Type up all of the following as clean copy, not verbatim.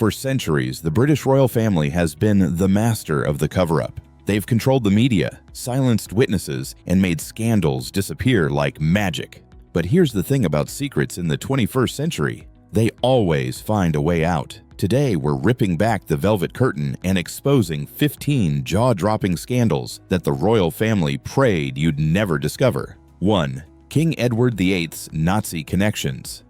For centuries, the British royal family has been the master of the cover-up. They've controlled the media, silenced witnesses, and made scandals disappear like magic. But here's the thing about secrets in the 21st century. They always find a way out. Today, we're ripping back the velvet curtain and exposing 15 jaw-dropping scandals that the royal family prayed you'd never discover. 1. King Edward VIII's Nazi connections.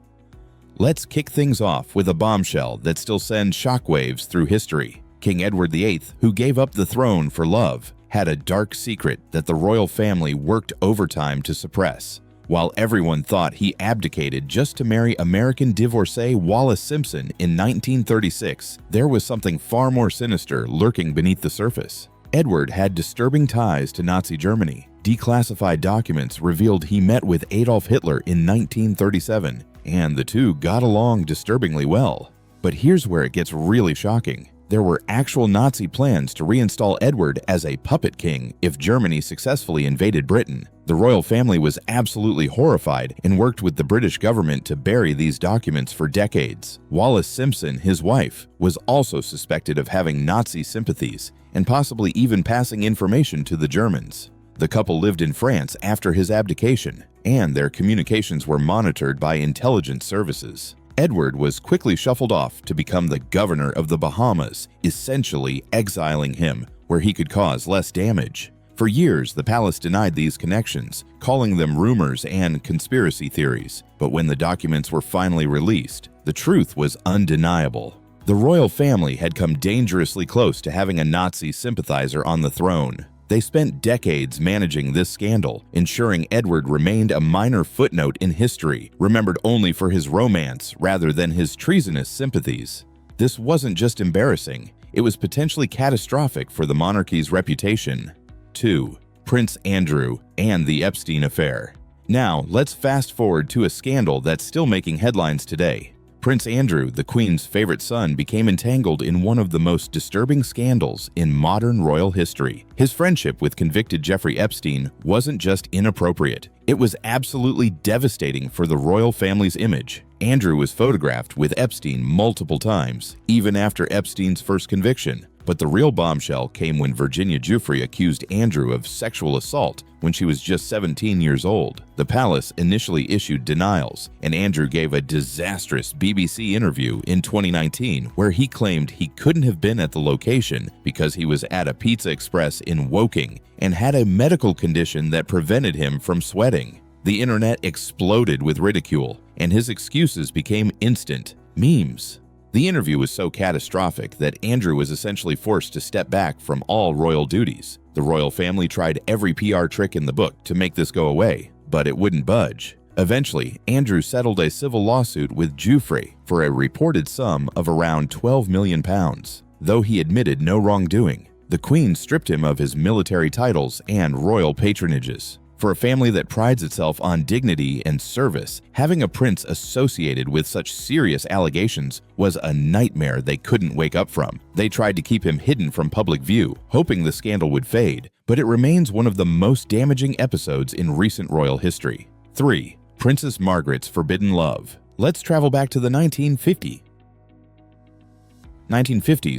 Let's kick things off with a bombshell that still sends shockwaves through history. King Edward VIII, who gave up the throne for love, had a dark secret that the royal family worked overtime to suppress. While everyone thought he abdicated just to marry American divorcee Wallis Simpson in 1936, there was something far more sinister lurking beneath the surface. Edward had disturbing ties to Nazi Germany. Declassified documents revealed he met with Adolf Hitler in 1937, and the two got along disturbingly well. But here's where it gets really shocking. There were actual Nazi plans to reinstall Edward as a puppet king if Germany successfully invaded Britain. The royal family was absolutely horrified and worked with the British government to bury these documents for decades. Wallis Simpson, his wife, was also suspected of having Nazi sympathies and possibly even passing information to the Germans. The couple lived in France after his abdication, and their communications were monitored by intelligence services. Edward was quickly shuffled off to become the governor of the Bahamas, essentially exiling him where he could cause less damage. For years, the palace denied these connections, calling them rumors and conspiracy theories. But when the documents were finally released, the truth was undeniable. The royal family had come dangerously close to having a Nazi sympathizer on the throne. They spent decades managing this scandal, ensuring Edward remained a minor footnote in history, remembered only for his romance rather than his treasonous sympathies. This wasn't just embarrassing, it was potentially catastrophic for the monarchy's reputation. 2. Prince Andrew and the Epstein affair. Now, let's fast forward to a scandal that's still making headlines today. Prince Andrew, the Queen's favorite son, became entangled in one of the most disturbing scandals in modern royal history. His friendship with convicted Jeffrey Epstein wasn't just inappropriate, it was absolutely devastating for the royal family's image. Andrew was photographed with Epstein multiple times, even after Epstein's first conviction. But the real bombshell came when Virginia Giuffre accused Andrew of sexual assault when she was just 17 years old. The palace initially issued denials, and Andrew gave a disastrous BBC interview in 2019 where he claimed he couldn't have been at the location because he was at a Pizza Express in Woking and had a medical condition that prevented him from sweating. The internet exploded with ridicule, and his excuses became instant memes. The interview was so catastrophic that Andrew was essentially forced to step back from all royal duties. The royal family tried every PR trick in the book to make this go away, but it wouldn't budge. Eventually, Andrew settled a civil lawsuit with Giuffre for a reported sum of around £12 million. Though he admitted no wrongdoing, the Queen stripped him of his military titles and royal patronages. For a family that prides itself on dignity and service, having a prince associated with such serious allegations was a nightmare they couldn't wake up from. They tried to keep him hidden from public view, hoping the scandal would fade, but it remains one of the most damaging episodes in recent royal history. 3. Princess Margaret's forbidden love. Let's travel back to the 1950s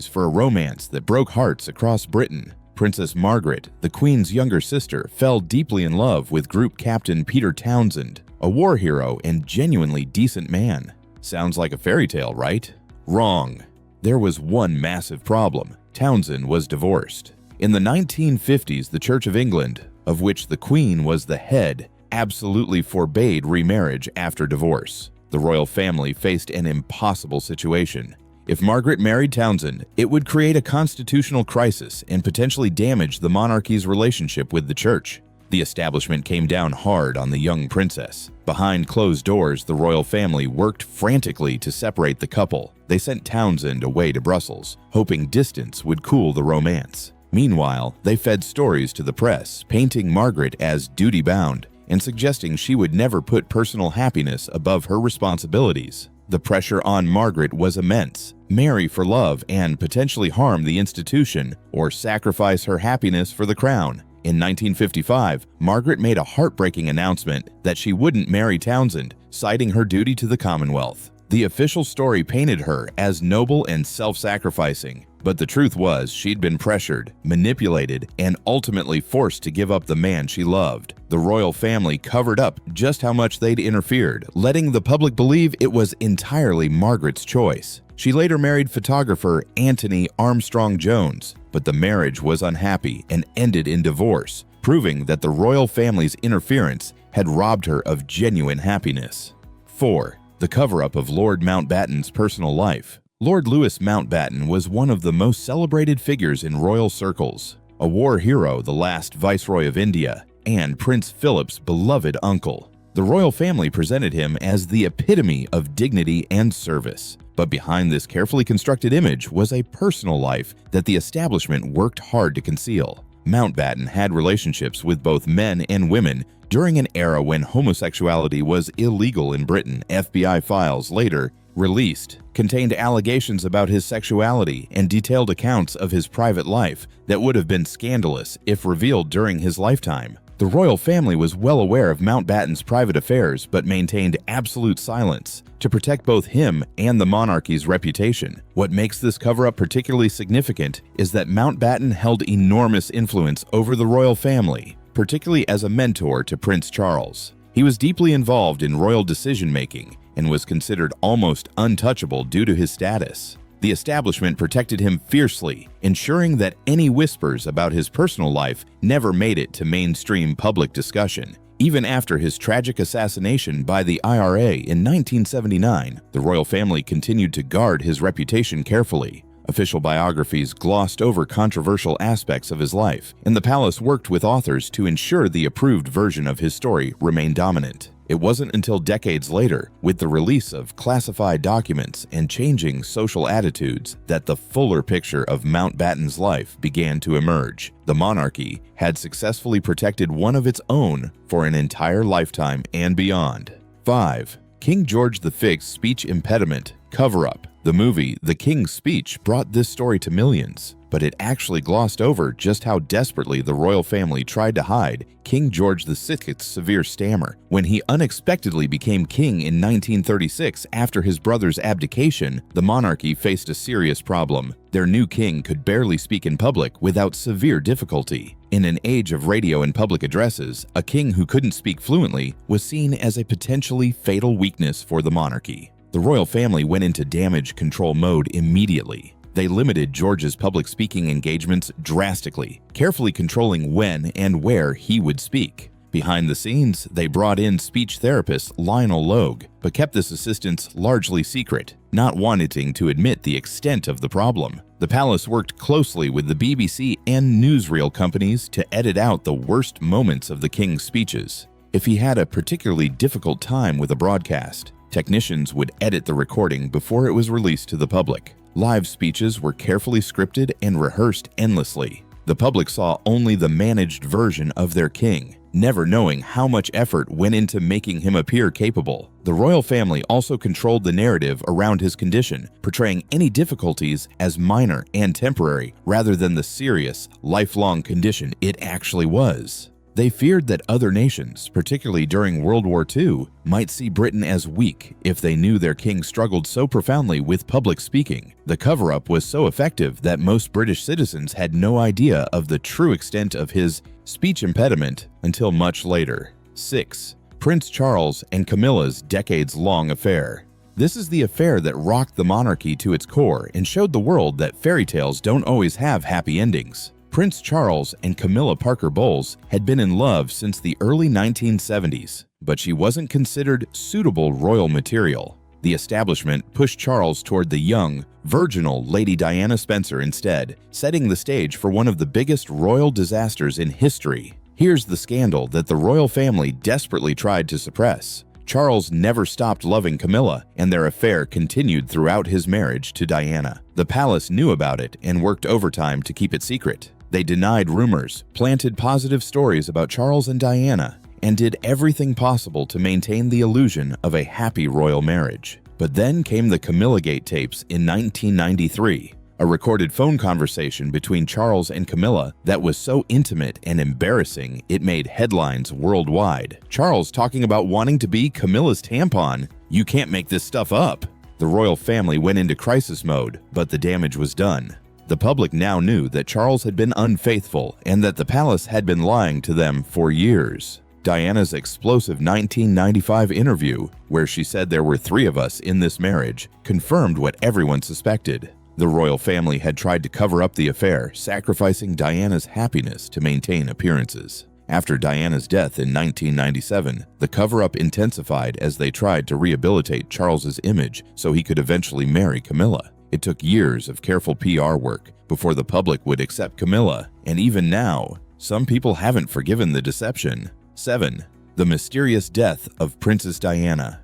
for a romance that broke hearts across Britain. Princess Margaret, the Queen's younger sister, fell deeply in love with Group Captain Peter Townsend, a war hero and genuinely decent man. Sounds like a fairy tale, right? Wrong. There was one massive problem. Townsend was divorced. In the 1950s, the Church of England, of which the Queen was the head, absolutely forbade remarriage after divorce. The royal family faced an impossible situation. If Margaret married Townsend, it would create a constitutional crisis and potentially damage the monarchy's relationship with the church. The establishment came down hard on the young princess. Behind closed doors, the royal family worked frantically to separate the couple. They sent Townsend away to Brussels, hoping distance would cool the romance. Meanwhile, they fed stories to the press, painting Margaret as duty-bound and suggesting she would never put personal happiness above her responsibilities. The pressure on Margaret was immense. Marry for love and potentially harm the institution or sacrifice her happiness for the crown. In 1955, Margaret made a heartbreaking announcement that she wouldn't marry Townsend, citing her duty to the Commonwealth. The official story painted her as noble and self-sacrificing, but the truth was she'd been pressured, manipulated, and ultimately forced to give up the man she loved. The royal family covered up just how much they'd interfered, letting the public believe it was entirely Margaret's choice. She later married photographer Anthony Armstrong Jones, but the marriage was unhappy and ended in divorce, proving that the royal family's interference had robbed her of genuine happiness. 4. The cover-up of Lord Mountbatten's personal life. Lord Louis Mountbatten was one of the most celebrated figures in royal circles, a war hero, the last Viceroy of India, and Prince Philip's beloved uncle. The royal family presented him as the epitome of dignity and service, but behind this carefully constructed image was a personal life that the establishment worked hard to conceal. Mountbatten had relationships with both men and women during an era when homosexuality was illegal in Britain. FBI files later released contained allegations about his sexuality and detailed accounts of his private life that would have been scandalous if revealed during his lifetime. The royal family was well aware of Mountbatten's private affairs but maintained absolute silence to protect both him and the monarchy's reputation. What makes this cover-up particularly significant is that Mountbatten held enormous influence over the royal family, particularly as a mentor to Prince Charles. He was deeply involved in royal decision-making and was considered almost untouchable due to his status. The establishment protected him fiercely, ensuring that any whispers about his personal life never made it to mainstream public discussion. Even after his tragic assassination by the IRA in 1979, the royal family continued to guard his reputation carefully. Official biographies glossed over controversial aspects of his life, and the palace worked with authors to ensure the approved version of his story remained dominant. It wasn't until decades later, with the release of classified documents and changing social attitudes, that the fuller picture of Mountbatten's life began to emerge. The monarchy had successfully protected one of its own for an entire lifetime and beyond. 5. King George V's speech impediment cover-up. The movie The King's Speech brought this story to millions, but it actually glossed over just how desperately the royal family tried to hide King George VI's severe stammer. When he unexpectedly became king in 1936 after his brother's abdication, the monarchy faced a serious problem. Their new king could barely speak in public without severe difficulty. In an age of radio and public addresses, a king who couldn't speak fluently was seen as a potentially fatal weakness for the monarchy. The royal family went into damage control mode immediately. They limited George's public speaking engagements drastically, carefully controlling when and where he would speak. Behind the scenes, they brought in speech therapist Lionel Logue, but kept this assistance largely secret, not wanting to admit the extent of the problem. The palace worked closely with the BBC and newsreel companies to edit out the worst moments of the king's speeches. If he had a particularly difficult time with a broadcast, technicians would edit the recording before it was released to the public. Live speeches were carefully scripted and rehearsed endlessly. The public saw only the managed version of their king, never knowing how much effort went into making him appear capable. The royal family also controlled the narrative around his condition, portraying any difficulties as minor and temporary rather than the serious, lifelong condition it actually was. They feared that other nations, particularly during World War II, might see Britain as weak if they knew their king struggled so profoundly with public speaking. The cover-up was so effective that most British citizens had no idea of the true extent of his speech impediment until much later. 6. Prince Charles and Camilla's decades-long affair. This is the affair that rocked the monarchy to its core and showed the world that fairy tales don't always have happy endings. Prince Charles and Camilla Parker Bowles had been in love since the early 1970s, but she wasn't considered suitable royal material. The establishment pushed Charles toward the young, virginal Lady Diana Spencer instead, setting the stage for one of the biggest royal disasters in history. Here's the scandal that the royal family desperately tried to suppress. Charles never stopped loving Camilla, and their affair continued throughout his marriage to Diana. The palace knew about it and worked overtime to keep it secret. They denied rumors, planted positive stories about Charles and Diana, and did everything possible to maintain the illusion of a happy royal marriage. But then came the Camillagate tapes in 1993, a recorded phone conversation between Charles and Camilla that was so intimate and embarrassing it made headlines worldwide. Charles talking about wanting to be Camilla's tampon. "You can't make this stuff up." The royal family went into crisis mode, but the damage was done. The public now knew that Charles had been unfaithful and that the palace had been lying to them for years. Diana's explosive 1995 interview, where she said there were 3 of us in this marriage, confirmed what everyone suspected. The royal family had tried to cover up the affair, sacrificing Diana's happiness to maintain appearances. After Diana's death in 1997, the cover-up intensified as they tried to rehabilitate Charles's image so he could eventually marry Camilla. It took years of careful PR work before the public would accept Camilla, and even now, some people haven't forgiven the deception. 7. The mysterious death of Princess Diana.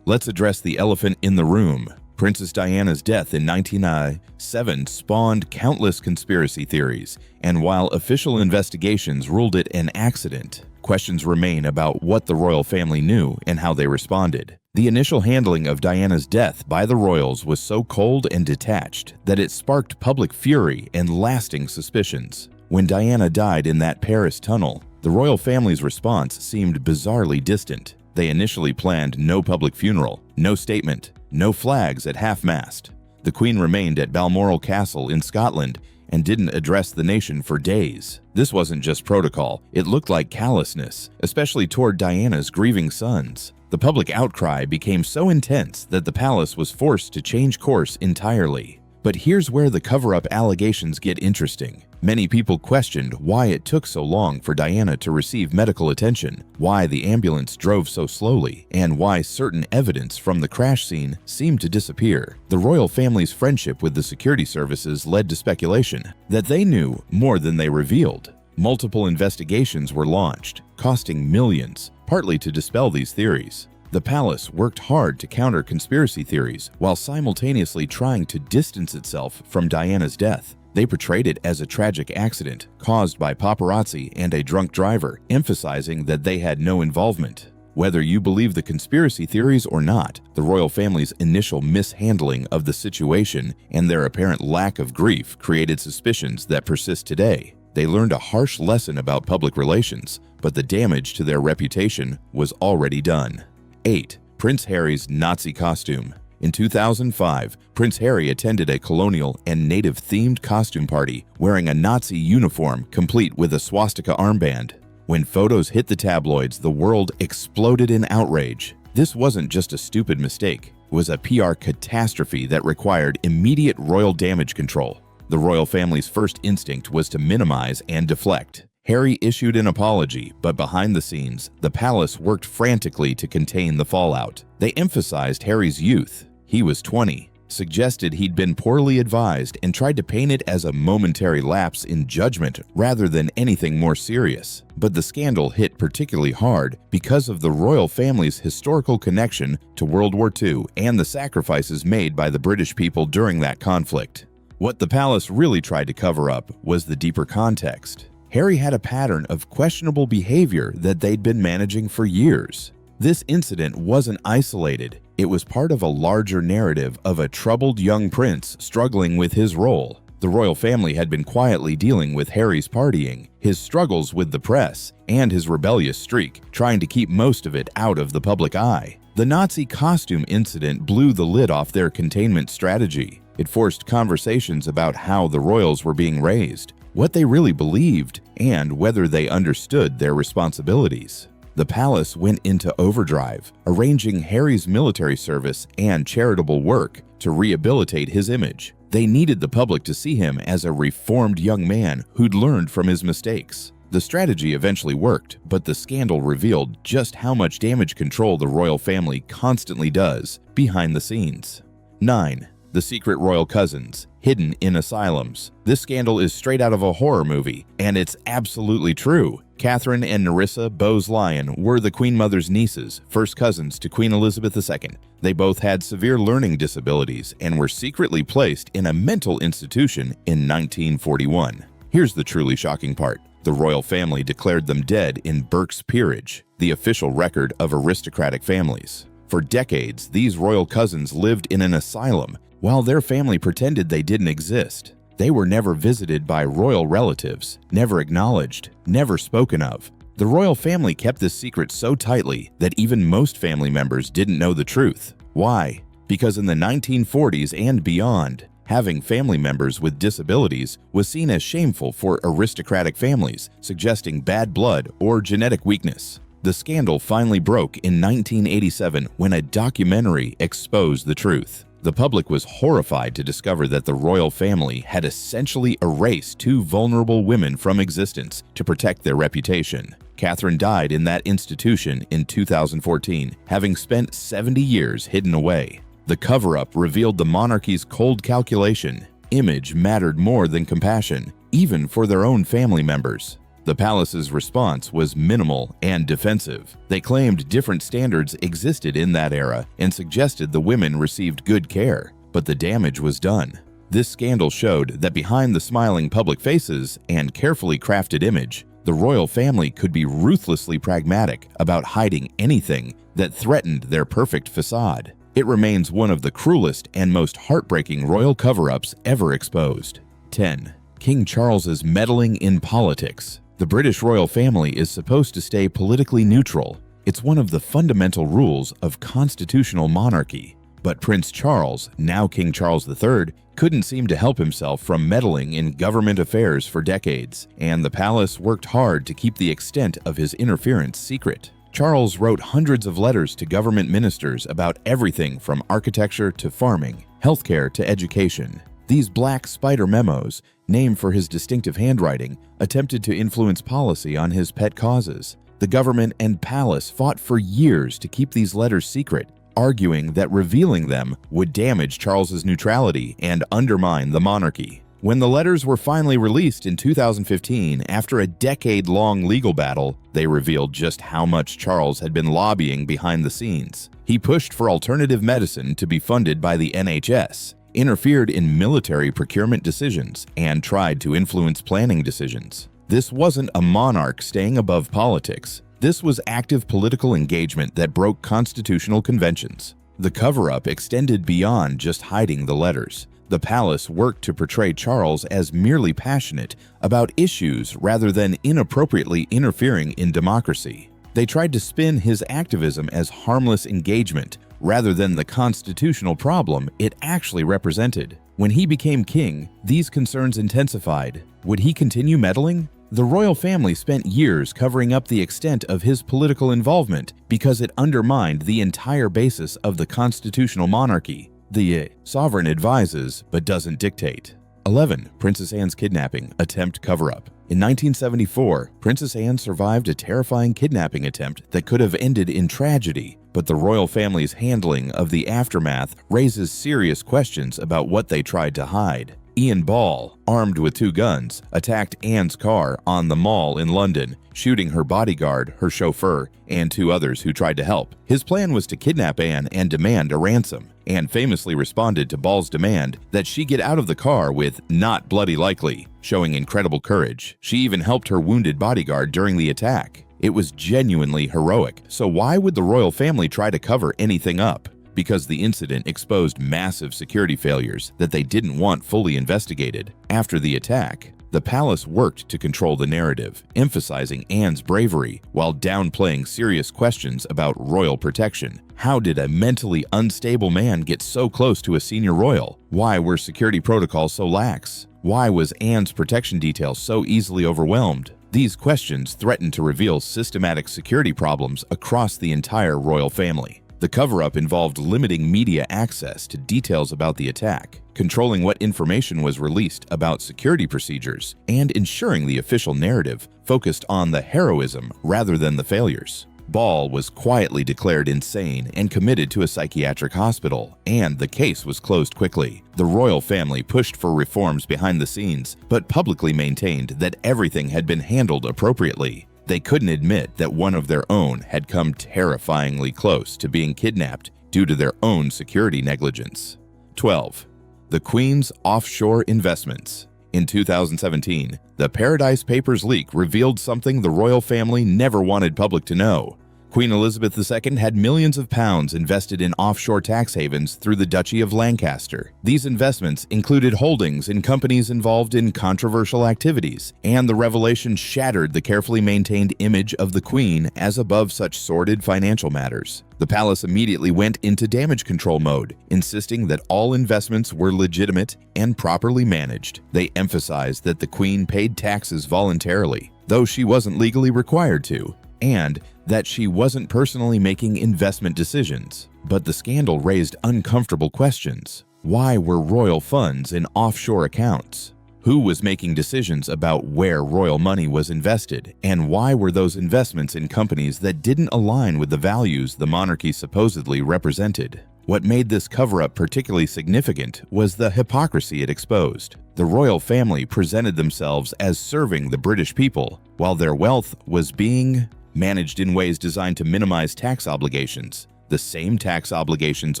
Let's address the elephant in the room. Princess Diana's death in 1997 spawned countless conspiracy theories, and while official investigations ruled it an accident, questions remain about what the royal family knew and how they responded. The initial handling of Diana's death by the royals was so cold and detached that it sparked public fury and lasting suspicions. When Diana died in that Paris tunnel, the royal family's response seemed bizarrely distant. They initially planned no public funeral, no statement, no flags at half-mast. The Queen remained at Balmoral Castle in Scotland and didn't address the nation for days. This wasn't just protocol, it looked like callousness, especially toward Diana's grieving sons. The public outcry became so intense that the palace was forced to change course entirely. But here's where the cover-up allegations get interesting. Many people questioned why it took so long for Diana to receive medical attention, why the ambulance drove so slowly, and why certain evidence from the crash scene seemed to disappear. The royal family's friendship with the security services led to speculation that they knew more than they revealed. Multiple investigations were launched, costing millions, partly to dispel these theories. The palace worked hard to counter conspiracy theories while simultaneously trying to distance itself from Diana's death. They portrayed it as a tragic accident caused by paparazzi and a drunk driver, emphasizing that they had no involvement. Whether you believe the conspiracy theories or not, the royal family's initial mishandling of the situation and their apparent lack of grief created suspicions that persist today. They learned a harsh lesson about public relations, but the damage to their reputation was already done. 8. Prince Harry's Nazi costume. In 2005, Prince Harry attended a colonial and native-themed costume party wearing a Nazi uniform complete with a swastika armband. When photos hit the tabloids, the world exploded in outrage. This wasn't just a stupid mistake. It was a PR catastrophe that required immediate royal damage control. The royal family's first instinct was to minimize and deflect. Harry issued an apology, but behind the scenes, the palace worked frantically to contain the fallout. They emphasized Harry's youth. He was 20, suggested he'd been poorly advised, and tried to paint it as a momentary lapse in judgment rather than anything more serious. But the scandal hit particularly hard because of the royal family's historical connection to World War II and the sacrifices made by the British people during that conflict. What the palace really tried to cover up was the deeper context. Harry had a pattern of questionable behavior that they'd been managing for years. This incident wasn't isolated. It was part of a larger narrative of a troubled young prince struggling with his role. The royal family had been quietly dealing with Harry's partying, his struggles with the press, and his rebellious streak, trying to keep most of it out of the public eye. The Nazi costume incident blew the lid off their containment strategy. It forced conversations about how the royals were being raised, what they really believed, and whether they understood their responsibilities. The palace went into overdrive, arranging Harry's military service and charitable work to rehabilitate his image. They needed the public to see him as a reformed young man who'd learned from his mistakes. The strategy eventually worked, but the scandal revealed just how much damage control the royal family constantly does behind the scenes. 9. The secret royal cousins, hidden in asylums. This scandal is straight out of a horror movie, and it's absolutely true. Catherine and Nerissa Bowes-Lyon were the Queen Mother's nieces, first cousins to Queen Elizabeth II. They both had severe learning disabilities and were secretly placed in a mental institution in 1941. Here's the truly shocking part. The royal family declared them dead in Burke's Peerage, the official record of aristocratic families. For decades, these royal cousins lived in an asylum, while their family pretended they didn't exist. They were never visited by royal relatives, never acknowledged, never spoken of. The royal family kept this secret so tightly that even most family members didn't know the truth. Why? because in the 1940s and beyond, having family members with disabilities was seen as shameful for aristocratic families, suggesting bad blood or genetic weakness. The scandal finally broke in 1987 when a documentary exposed the truth. The public was horrified to discover that the royal family had essentially erased two vulnerable women from existence to protect their reputation. Catherine died in that institution in 2014, having spent 70 years hidden away. The cover-up revealed the monarchy's cold calculation. Image mattered more than compassion, even for their own family members. The palace's response was minimal and defensive. They claimed different standards existed in that era and suggested the women received good care, but the damage was done. This scandal showed that behind the smiling public faces and carefully crafted image, the royal family could be ruthlessly pragmatic about hiding anything that threatened their perfect facade. It remains one of the cruelest and most heartbreaking royal cover-ups ever exposed. 10. King Charles's meddling in politics. The British royal family is supposed to stay politically neutral. It's one of the fundamental rules of constitutional monarchy. But Prince Charles, now King Charles III, couldn't seem to help himself from meddling in government affairs for decades, and the palace worked hard to keep the extent of his interference secret. Charles wrote hundreds of letters to government ministers about everything from architecture to farming, healthcare to education. These black spider memos, named for his distinctive handwriting, attempted to influence policy on his pet causes. The government and palace fought for years to keep these letters secret, arguing that revealing them would damage Charles's neutrality and undermine the monarchy. When the letters were finally released in 2015, after a decade-long legal battle, they revealed just how much Charles had been lobbying behind the scenes. He pushed for alternative medicine to be funded by the NHS, interfered in military procurement decisions, and tried to influence planning decisions. This wasn't a monarch staying above politics. This was active political engagement that broke constitutional conventions. The cover-up extended beyond just hiding the letters. The palace worked to portray Charles as merely passionate about issues rather than inappropriately interfering in democracy. They tried to spin his activism as harmless engagement rather than the constitutional problem it actually represented. When he became king, these concerns intensified. Would he continue meddling? The royal family spent years covering up the extent of his political involvement because it undermined the entire basis of the constitutional monarchy. The sovereign advises but doesn't dictate. 11. Princess Anne's kidnapping attempt cover-up. In 1974, Princess Anne survived a terrifying kidnapping attempt that could have ended in tragedy, but the royal family's handling of the aftermath raises serious questions about what they tried to hide. Ian Ball, armed with 2 guns, attacked Anne's car on the Mall in London, shooting her bodyguard, her chauffeur, and 2 others who tried to help. His plan was to kidnap Anne and demand a ransom. Anne famously responded to Ball's demand that she get out of the car with "not bloody likely," showing incredible courage. She even helped her wounded bodyguard during the attack. It was genuinely heroic, so why would the royal family try to cover anything up? Because the incident exposed massive security failures that they didn't want fully investigated. After the attack, the palace worked to control the narrative, emphasizing Anne's bravery while downplaying serious questions about royal protection. How did a mentally unstable man get so close to a senior royal? Why were security protocols so lax? Why was Anne's protection detail so easily overwhelmed? These questions threatened to reveal systematic security problems across the entire royal family. The cover-up involved limiting media access to details about the attack, controlling what information was released about security procedures, and ensuring the official narrative focused on the heroism rather than the failures. Ball was quietly declared insane and committed to a psychiatric hospital, and the case was closed quickly. The royal family pushed for reforms behind the scenes, but publicly maintained that everything had been handled appropriately. They couldn't admit that one of their own had come terrifyingly close to being kidnapped due to their own security negligence. 12. The Queen's offshore investments. In 2017, the Paradise Papers leak revealed something the royal family never wanted public to know. Queen Elizabeth II had millions of pounds invested in offshore tax havens through the Duchy of Lancaster. These investments included holdings in companies involved in controversial activities, and the revelation shattered the carefully maintained image of the Queen as above such sordid financial matters. The palace immediately went into damage control mode, insisting that all investments were legitimate and properly managed. They emphasized that the Queen paid taxes voluntarily, though she wasn't legally required to, and that she wasn't personally making investment decisions. But the scandal raised uncomfortable questions. Why were royal funds in offshore accounts? Who was making decisions about where royal money was invested? And why were those investments in companies that didn't align with the values the monarchy supposedly represented? What made this cover-up particularly significant was the hypocrisy it exposed. The royal family presented themselves as serving the British people, while their wealth was being managed in ways designed to minimize tax obligations, the same tax obligations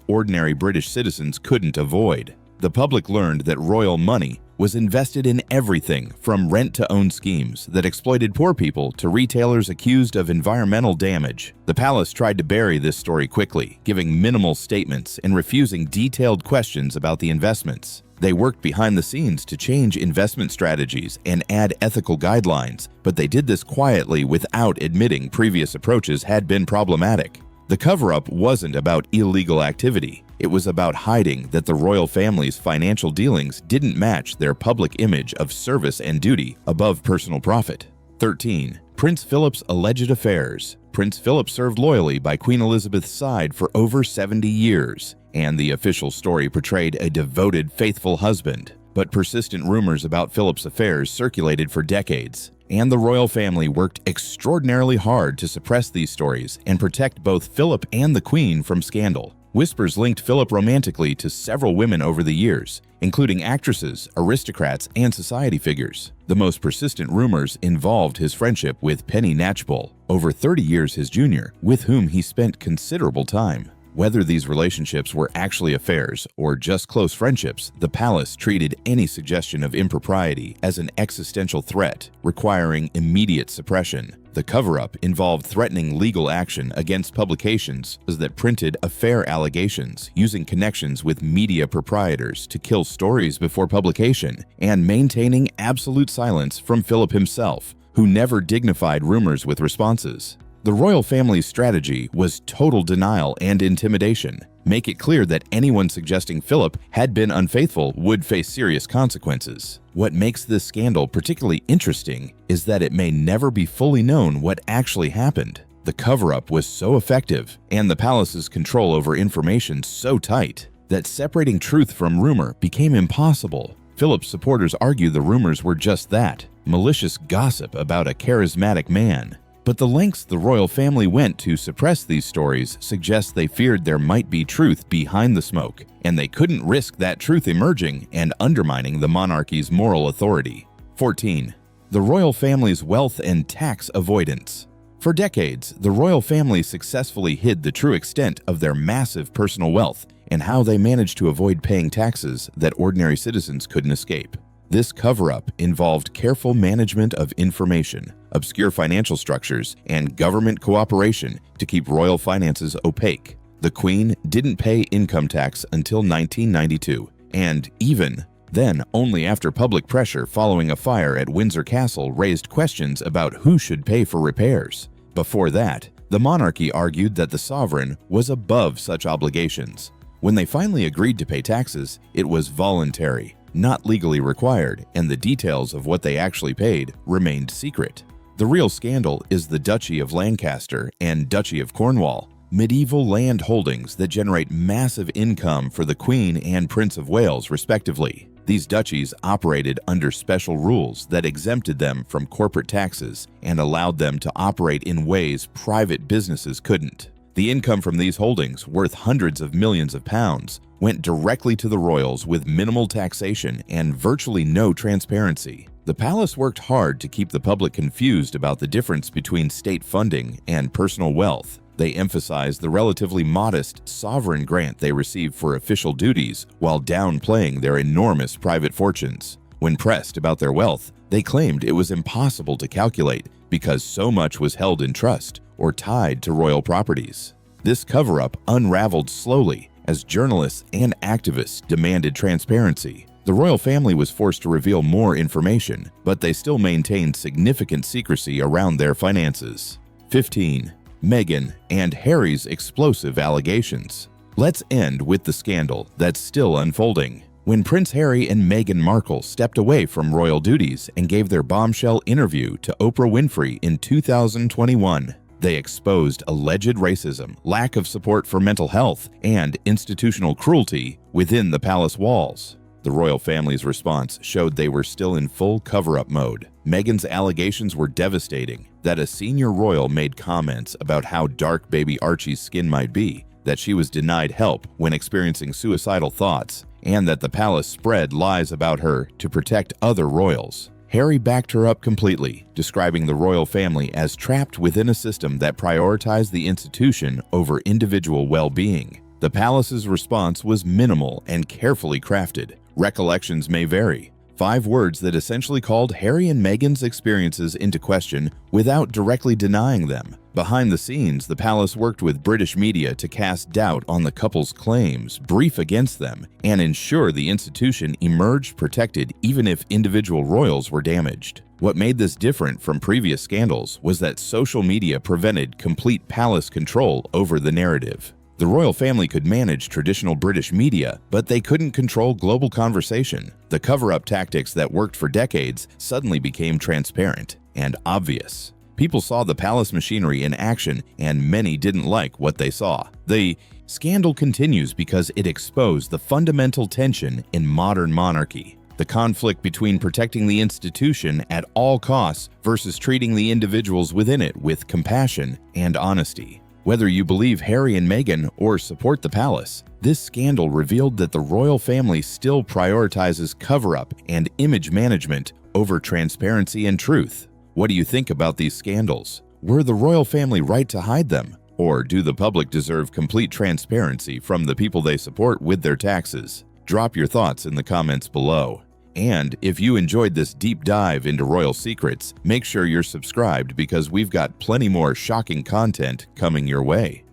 ordinary British citizens couldn't avoid. The public learned that royal money was invested in everything from rent-to-own schemes that exploited poor people to retailers accused of environmental damage. The palace tried to bury this story quickly, giving minimal statements and refusing detailed questions about the investments. They worked behind the scenes to change investment strategies and add ethical guidelines, but they did this quietly without admitting previous approaches had been problematic. The cover-up wasn't about illegal activity. It was about hiding that the royal family's financial dealings didn't match their public image of service and duty above personal profit. 13. Prince Philip's alleged affairs. Prince Philip served loyally by Queen Elizabeth's side for over 70 years, and the official story portrayed a devoted, faithful husband. But persistent rumors about Philip's affairs circulated for decades, and the royal family worked extraordinarily hard to suppress these stories and protect both Philip and the Queen from scandal. Whispers linked Philip romantically to several women over the years, including actresses, aristocrats, and society figures. The most persistent rumors involved his friendship with Penny Knatchbull, over 30 years his junior, with whom he spent considerable time. Whether these relationships were actually affairs or just close friendships, the palace treated any suggestion of impropriety as an existential threat, requiring immediate suppression. The cover-up involved threatening legal action against publications that printed affair allegations, using connections with media proprietors to kill stories before publication, and maintaining absolute silence from Philip himself, who never dignified rumors with responses. The royal family's strategy was total denial and intimidation. Make it clear that anyone suggesting Philip had been unfaithful would face serious consequences. What makes this scandal particularly interesting is that it may never be fully known what actually happened. The cover-up was so effective, and the palace's control over information so tight, that separating truth from rumor became impossible. Philip's supporters argue the rumors were just that, malicious gossip about a charismatic man. But the lengths the royal family went to suppress these stories suggest they feared there might be truth behind the smoke, and they couldn't risk that truth emerging and undermining the monarchy's moral authority. 14. The royal family's wealth and tax avoidance. For decades, the royal family successfully hid the true extent of their massive personal wealth and how they managed to avoid paying taxes that ordinary citizens couldn't escape. This cover-up involved careful management of information, obscure financial structures, and government cooperation to keep royal finances opaque. The Queen didn't pay income tax until 1992, and even then only after public pressure following a fire at Windsor Castle raised questions about who should pay for repairs. Before that, the monarchy argued that the sovereign was above such obligations. When they finally agreed to pay taxes, it was voluntary, not legally required, and the details of what they actually paid remained secret. The real scandal is the Duchy of Lancaster and Duchy of Cornwall, medieval land holdings that generate massive income for the Queen and Prince of Wales, respectively. These duchies operated under special rules that exempted them from corporate taxes and allowed them to operate in ways private businesses couldn't. The income from these holdings, worth hundreds of millions of pounds, went directly to the royals with minimal taxation and virtually no transparency. The palace worked hard to keep the public confused about the difference between state funding and personal wealth. They emphasized the relatively modest sovereign grant they received for official duties while downplaying their enormous private fortunes. When pressed about their wealth, they claimed it was impossible to calculate because so much was held in trust or tied to royal properties. This cover-up unraveled slowly as journalists and activists demanded transparency. The royal family was forced to reveal more information, but they still maintained significant secrecy around their finances. 15. Meghan and Harry's explosive allegations. Let's end with the scandal that's still unfolding. When Prince Harry and Meghan Markle stepped away from royal duties and gave their bombshell interview to Oprah Winfrey in 2021, they exposed alleged racism, lack of support for mental health, and institutional cruelty within the palace walls. The royal family's response showed they were still in full cover-up mode. Meghan's allegations were devastating, that a senior royal made comments about how dark baby Archie's skin might be, that she was denied help when experiencing suicidal thoughts, and that the palace spread lies about her to protect other royals. Harry backed her up completely, describing the royal family as trapped within a system that prioritized the institution over individual well-being. The palace's response was minimal and carefully crafted. Recollections may vary. 5 words that essentially called Harry and Meghan's experiences into question without directly denying them. Behind the scenes, the palace worked with British media to cast doubt on the couple's claims, brief against them, and ensure the institution emerged protected even if individual royals were damaged. What made this different from previous scandals was that social media prevented complete palace control over the narrative. The royal family could manage traditional British media, but they couldn't control global conversation. The cover-up tactics that worked for decades suddenly became transparent and obvious. People saw the palace machinery in action, and many didn't like what they saw. The scandal continues because it exposed the fundamental tension in modern monarchy. The conflict between protecting the institution at all costs versus treating the individuals within it with compassion and honesty. Whether you believe Harry and Meghan or support the palace, this scandal revealed that the royal family still prioritizes cover-up and image management over transparency and truth. What do you think about these scandals? Were the royal family right to hide them? Or do the public deserve complete transparency from the people they support with their taxes? Drop your thoughts in the comments below. And if you enjoyed this deep dive into royal secrets, make sure you're subscribed because we've got plenty more shocking content coming your way.